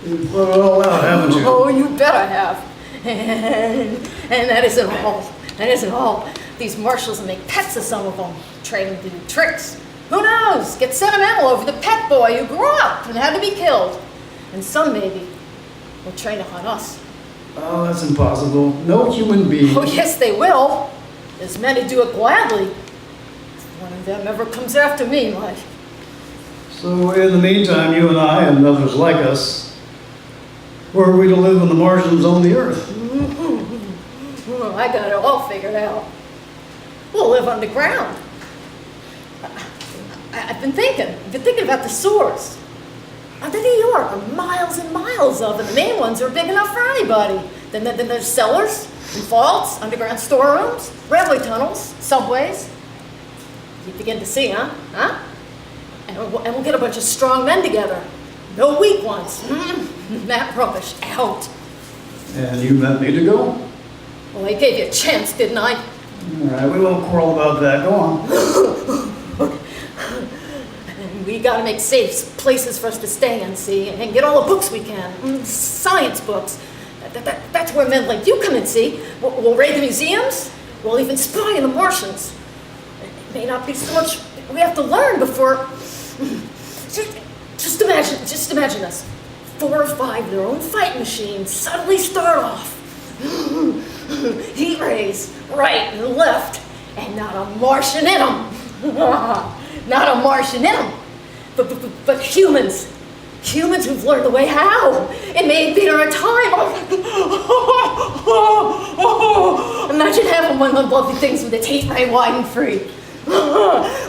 You've thought it all out, haven't you? Oh, you bet I have. And that isn't all. That isn't all. These marshals will make pets of some of them, train them to do tricks. Who knows? Get sentimental over the pet boy who grew up and had to be killed. And some maybe will train to hunt us. Oh, that's impossible. No human being. Oh, yes, they will. There's men who do it gladly. If one of them ever comes after me, like. So in the meantime, you and I and others like us, where are we to live when the Martians own the Earth? Well, I got it all figured out. We'll live underground. I've been thinking about the sewers. Under New York are miles and miles of, and the main ones are big enough for anybody. Then there's cellars and vaults, underground storerooms, railway tunnels, subways. You begin to see, huh? And we'll get a bunch of strong men together. No weak ones. That rubbish out. And you meant me to go? Well, I gave you a chance, didn't I? All right, we won't quarrel about that. Go on. And we gotta make safe places for us to stay in, see, and get all the books we can. Science books. That's where men like you come in, see. We'll raid the museums. We'll even spy on the Martians. It may not be so much we have to learn before... Just imagine us. 4 or 5 of their own fight machines suddenly start off. Heat rays, right and left, and not a Martian in them. Not a Martian in them. But humans. Humans who've learned the way how. It may be our time. Imagine having one of them lovely things with its heat ray wide and free.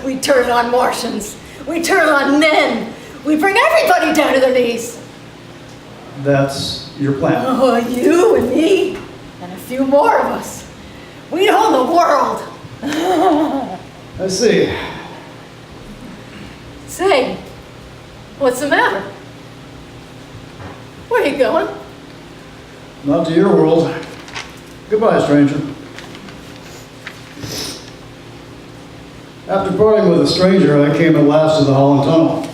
We turn on Martians. We turn on men. We bring everybody down to their knees. That's your plan. Oh, you and me, and a few more of us. We own the world. I see. Say, what's the matter? Where are you going? Not to your world. Goodbye, stranger. After parting with a stranger, I came at last to the Holland Tunnel.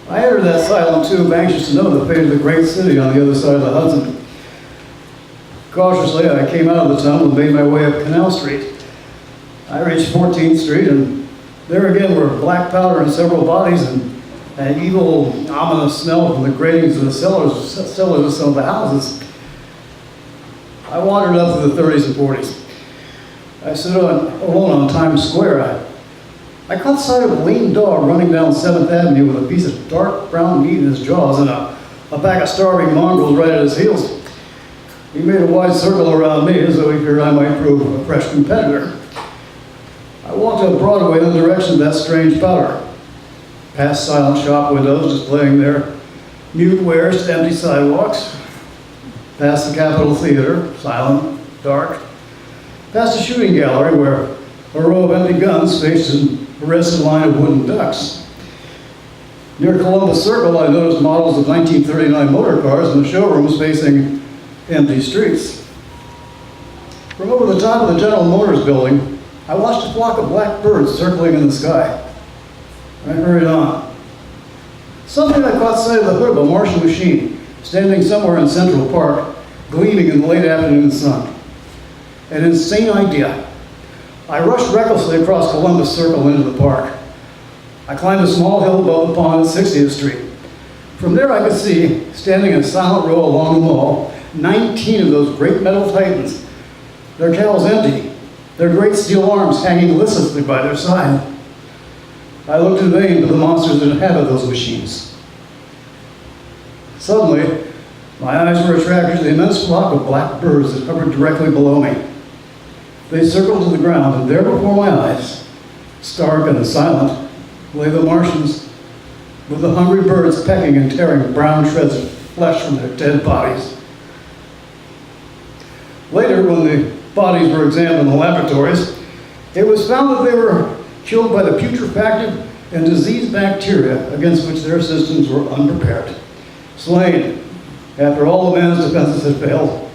I entered that silent tube, anxious to know the fate of the great city on the other side of the Hudson. Cautiously, I came out of the tunnel and made my way up Canal Street. I reached 14th Street, and there again were black powder in several bodies and an evil, ominous smell from the gratings of the cellars of some of the houses. I wandered up through the 30s and 40s. I stood alone on Times Square. I caught sight of a lean dog running down 7th Avenue with a piece of dark brown meat in his jaws and a pack of starving mongrels right at his heels. He made a wide circle around me as though he feared I might prove a fresh competitor. I walked up Broadway in the direction of that strange powder, past silent shop windows displaying their mute wares to empty sidewalks, past the Capitol Theater, silent, dark, past a shooting gallery where a row of empty guns faced an arrested line of wooden ducks. Near Columbus Circle, I noticed models of 1939 motor cars in the showrooms facing empty streets. From over the top of the General Motors building, I watched a flock of black birds circling in the sky. I hurried on. Suddenly I caught sight of the hood of a Martian machine standing somewhere in Central Park, gleaming in the late afternoon sun. An insane idea. I rushed recklessly across Columbus Circle into the park. I climbed a small hill above the pond at 60th Street. From there I could see, standing in a silent row along the mall, 19 of those great metal titans, their cowls empty, their great steel arms hanging listlessly by their side. I looked in vain for the monsters that inhabit those machines. Suddenly, my eyes were attracted to the immense flock of black birds that hovered directly below me. They circled to the ground, and there before my eyes, stark and silent, lay the Martians, with the hungry birds pecking and tearing brown shreds of flesh from their dead bodies. Later, when the bodies were examined in the laboratories, it was found that they were killed by the putrefactive and diseased bacteria against which their systems were unprepared. Slain, after all the man's defenses had failed,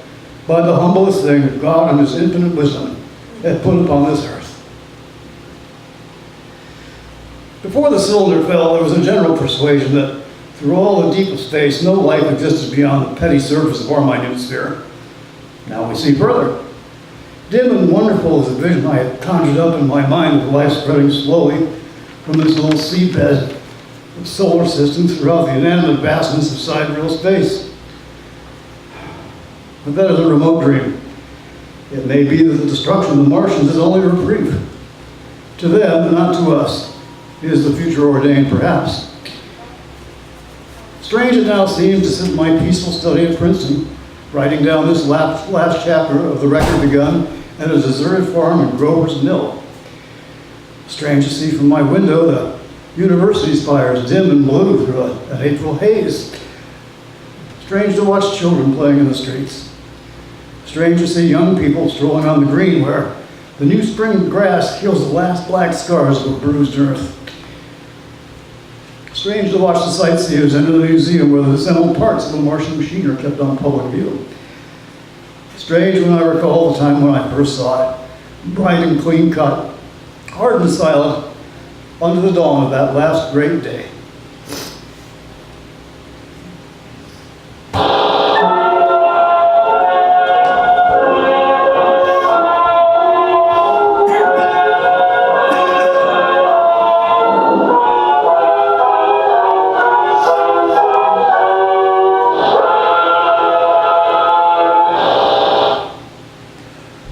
by the humblest thing that God in his infinite wisdom had put upon this earth. Before the cylinder fell, there was a general persuasion that through all the deep of space, no life existed beyond the petty surface of our minute sphere. Now we see further. Dim and wonderful as the vision I had conjured up in my mind of life spreading slowly from this little seabed of solar systems throughout the inanimate vastness of sidereal space. But that is a remote dream. It may be that the destruction of the Martians is only a reprieve. To them, but not to us, is the future ordained, perhaps. Strange it now seems to sit in my peaceful study at Princeton, writing down this last chapter of the record begun at a deserted farm in Grover's Mill. Strange to see from my window the university spires dim and blue through an April haze. Strange to watch children playing in the streets. Strange to see young people strolling on the green where the new spring grass heals the last black scars of a bruised earth. Strange to watch the sightseers enter the museum where the disassembled parts of a Martian machine are kept on public view. Strange when I recall the time when I first saw it, bright and clean cut, hard and silent, under the dawn of that last great day.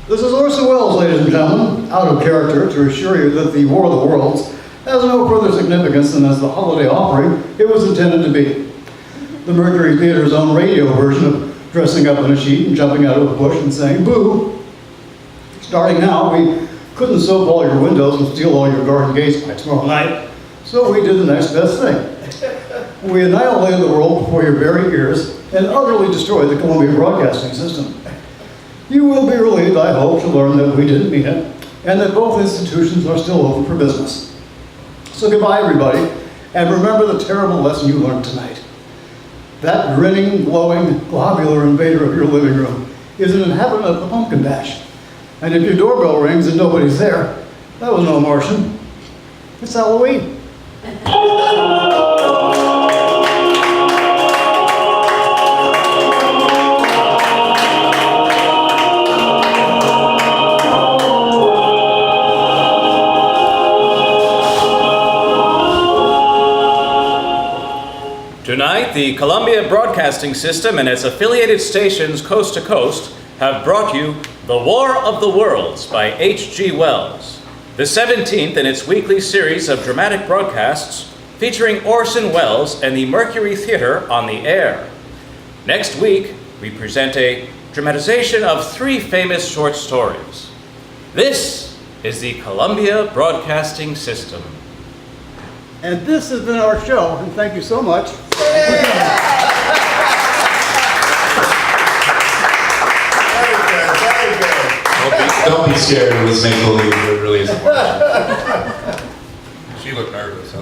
This is Orson Welles, ladies and gentlemen, out of character to assure you that the War of the Worlds has no further significance than as the holiday offering it was intended to be. The Mercury Theatre's own radio version of dressing up in a sheet and jumping out of a bush and saying boo. Starting now, we couldn't soap all your windows and steal all your garden gates by tomorrow night, so we did the next best thing. We annihilated the world before your very ears and utterly destroyed the Columbia Broadcasting System. You will be relieved, I hope, to learn that we didn't mean it, and that both institutions are still open for business. So goodbye, everybody, and remember the terrible lesson you learned tonight. That grinning, glowing, globular invader of your living room is an inhabitant of the pumpkin patch. And if your doorbell rings and nobody's there, that was no Martian. It's Halloween. Tonight, the Columbia Broadcasting System and its affiliated stations coast to coast have brought you The War of the Worlds by H.G. Wells, the 17th in its weekly series of dramatic broadcasts featuring Orson Welles and the Mercury Theatre on the air. Next week, we present a dramatization of 3 famous short stories. This is the Columbia Broadcasting System. And this has been our show, and thank you so much. Don't be scared, it was make-believe, it really isn't. She looked nervous.